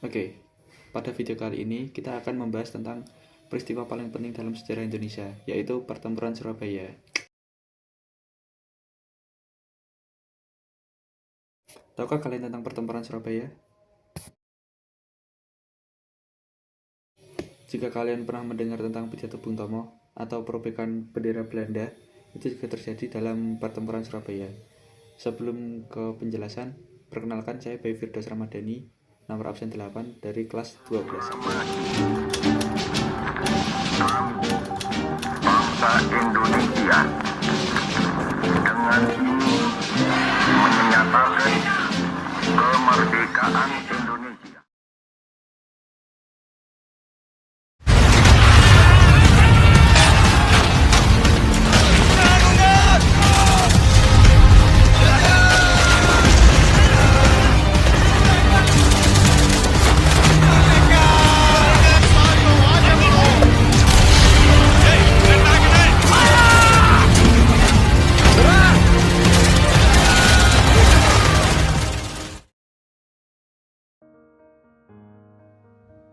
Oke, pada video kali ini kita akan membahas tentang peristiwa paling penting dalam sejarah Indonesia, yaitu Pertempuran Surabaya. Tahukah kalian tentang Pertempuran Surabaya? Jika kalian pernah mendengar tentang pidato Bung Tomo atau perobekan bendera Belanda, itu juga terjadi dalam Pertempuran Surabaya. Sebelum ke penjelasan, perkenalkan saya Bayu Firdaus Ramadhani, nomor absen 8 dari kelas 12. Bangsa Indonesia dengan ini menyatakan kemerdekaan Indonesia.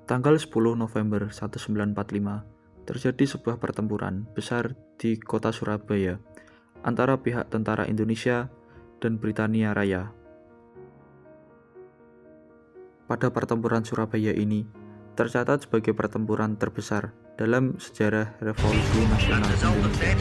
Tanggal 10 November 1945, terjadi sebuah pertempuran besar di kota Surabaya antara pihak tentara Indonesia dan Britania Raya. Pada pertempuran Surabaya ini, tercatat sebagai pertempuran terbesar dalam sejarah Revolusi Nasional Indonesia.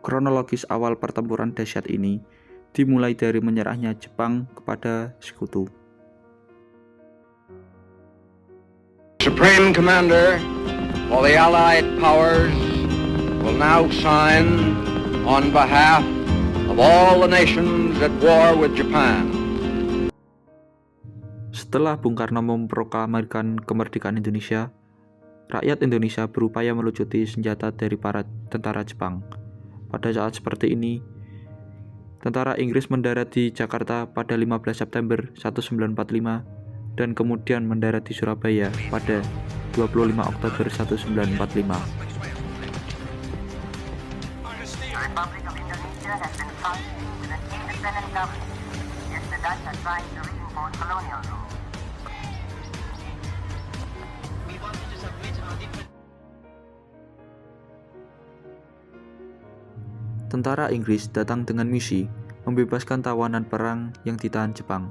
Kronologis awal pertempuran dahsyat ini dimulai dari menyerahnya Jepang kepada sekutu. Supreme Commander for the Allied Powers will now sign on behalf of all the nations at war with Japan. Setelah Bung Karno memproklamirkan kemerdekaan Indonesia, rakyat Indonesia berupaya melucuti senjata dari para tentara Jepang. Pada saat seperti ini, tentara Inggris mendarat di Jakarta pada 15 September 1945 dan kemudian mendarat di Surabaya pada 25 Oktober 1945. Republic of Indonesia has been fighting with an independent government against the Dutch are trying to reimpose colonial rule. We wanted to submit our different. Tentara Inggris datang dengan misi membebaskan tawanan perang yang ditahan Jepang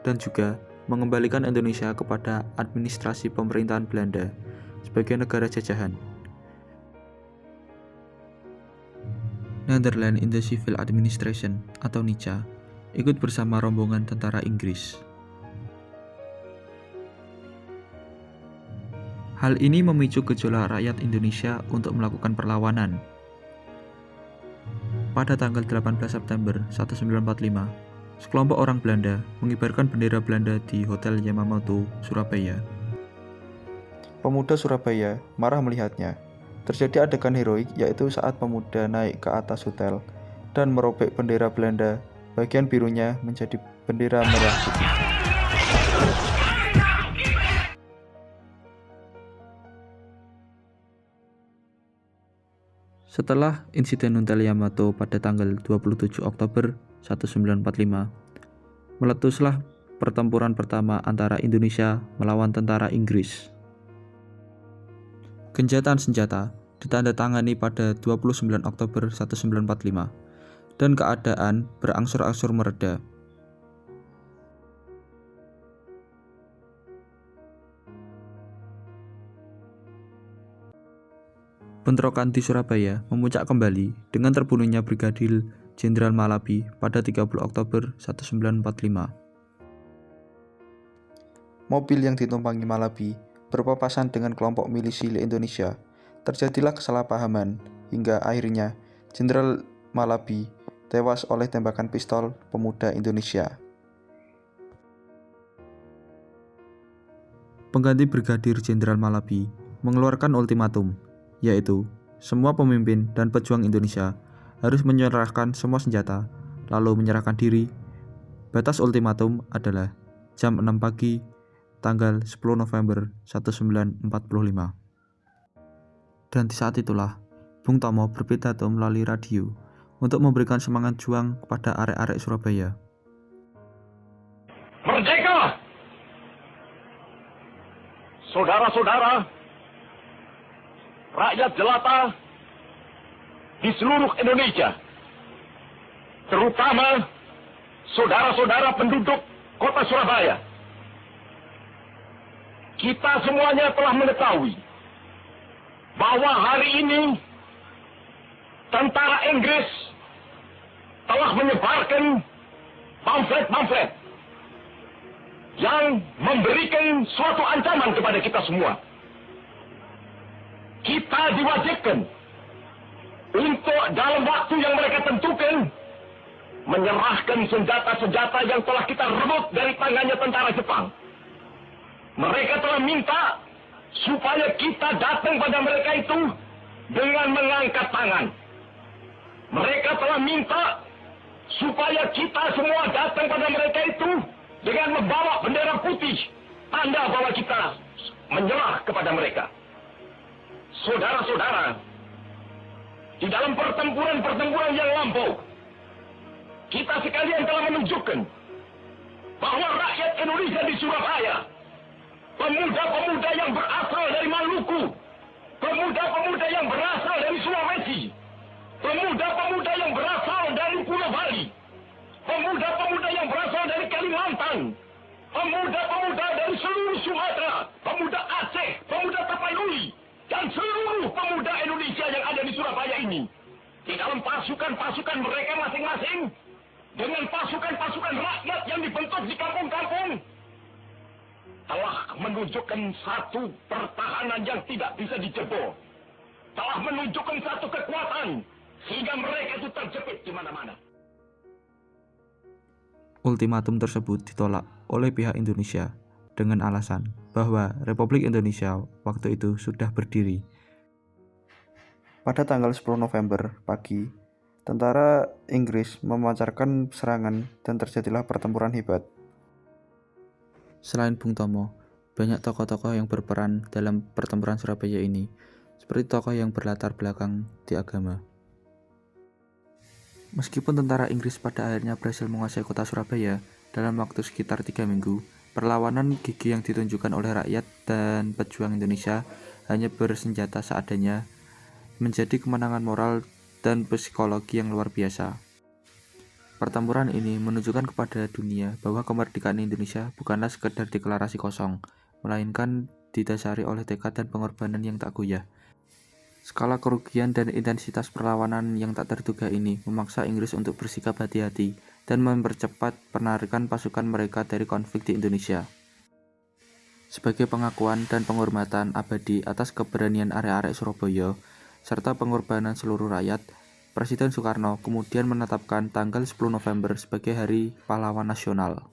dan juga mengembalikan Indonesia kepada administrasi pemerintahan Belanda sebagai negara jajahan. Netherlands in the Civil Administration atau NICA ikut bersama rombongan tentara Inggris. Hal ini memicu gejolak rakyat Indonesia untuk melakukan perlawanan. Pada tanggal 18 September 1945, sekelompok orang Belanda mengibarkan bendera Belanda di Hotel Yamamoto, Surabaya. Pemuda Surabaya marah melihatnya. Terjadi adegan heroik yaitu saat pemuda naik ke atas hotel dan merobek bendera Belanda, bagian birunya menjadi bendera merah putih. Setelah insiden Hotel Yamato pada tanggal 27 Oktober 1945, meletuslah pertempuran pertama antara Indonesia melawan tentara Inggris. Gencatan senjata ditandatangani pada 29 Oktober 1945 dan keadaan berangsur-angsur mereda. Bentrokan di Surabaya memuncak kembali dengan terbunuhnya Brigadir Jenderal Malabi pada 30 Oktober 1945. Mobil yang ditumpangi Malabi berpapasan dengan kelompok milisi Indonesia. Terjadilah kesalahpahaman hingga akhirnya Jenderal Malabi tewas oleh tembakan pistol pemuda Indonesia. Pengganti Brigadir Jenderal Malabi mengeluarkan ultimatum, yaitu semua pemimpin dan pejuang Indonesia harus menyerahkan semua senjata, lalu menyerahkan diri. Batas ultimatum adalah jam 6 pagi, tanggal 10 November 1945. Dan di saat itulah, Bung Tomo berpidato melalui radio untuk memberikan semangat juang kepada arek-arek Surabaya. Merdeka! Saudara-saudara, rakyat jelata di seluruh Indonesia, terutama saudara-saudara penduduk kota Surabaya, kita semuanya telah mengetahui bahwa hari ini tentara Inggris telah menyebarkan pamflet-pamflet yang memberikan suatu ancaman kepada kita semua. Kita diwajibkan untuk dalam waktu yang mereka tentukan menyerahkan senjata-senjata yang telah kita rebut dari tangannya tentara Jepang. Mereka telah minta supaya kita datang pada mereka itu dengan mengangkat tangan. Mereka telah minta supaya kita semua datang pada mereka itu dengan membawa bendera putih, tanda bahwa kita menyerah kepada mereka. Saudara-saudara, di dalam pertempuran-pertempuran yang lampau, kita sekalian telah menunjukkan bahwa rakyat Indonesia di Surabaya, pemuda-pemuda yang berasal dari Maluku, pemuda-pemuda yang berasal dari Sulawesi, pemuda-pemuda yang berasal dari Pulau Bali, pemuda-pemuda yang berasal dari Kalimantan, pemuda-pemuda dari seluruh Sumatera, pemuda Aceh, pemuda Tapanuli, dan seluruh pemuda Indonesia yang ada di Surabaya ini, di dalam pasukan-pasukan mereka masing-masing, dengan pasukan-pasukan rakyat yang dibentuk di kampung-kampung, telah menunjukkan satu pertahanan yang tidak bisa dijebol, telah menunjukkan satu kekuatan, sehingga mereka itu terjepit di mana-mana. Ultimatum tersebut ditolak oleh pihak Indonesia dengan alasan bahwa Republik Indonesia waktu itu sudah berdiri. Pada tanggal 10 November pagi, tentara Inggris memancarkan serangan dan terjadilah pertempuran hebat. Selain Bung Tomo, banyak tokoh-tokoh yang berperan dalam pertempuran Surabaya ini, seperti tokoh yang berlatar belakang di agama. Meskipun tentara Inggris pada akhirnya berhasil menguasai kota Surabaya dalam waktu sekitar 3 minggu, perlawanan gigih yang ditunjukkan oleh rakyat dan pejuang Indonesia hanya bersenjata seadanya menjadi kemenangan moral dan psikologi yang luar biasa. Pertempuran ini menunjukkan kepada dunia bahwa kemerdekaan Indonesia bukanlah sekedar deklarasi kosong, melainkan didasari oleh tekad dan pengorbanan yang tak goyah. Skala kerugian dan intensitas perlawanan yang tak terduga ini memaksa Inggris untuk bersikap hati-hati dan mempercepat penarikan pasukan mereka dari konflik di Indonesia. Sebagai pengakuan dan penghormatan abadi atas keberanian arek-arek Surabaya serta pengorbanan seluruh rakyat, Presiden Soekarno kemudian menetapkan tanggal 10 November sebagai Hari Pahlawan Nasional.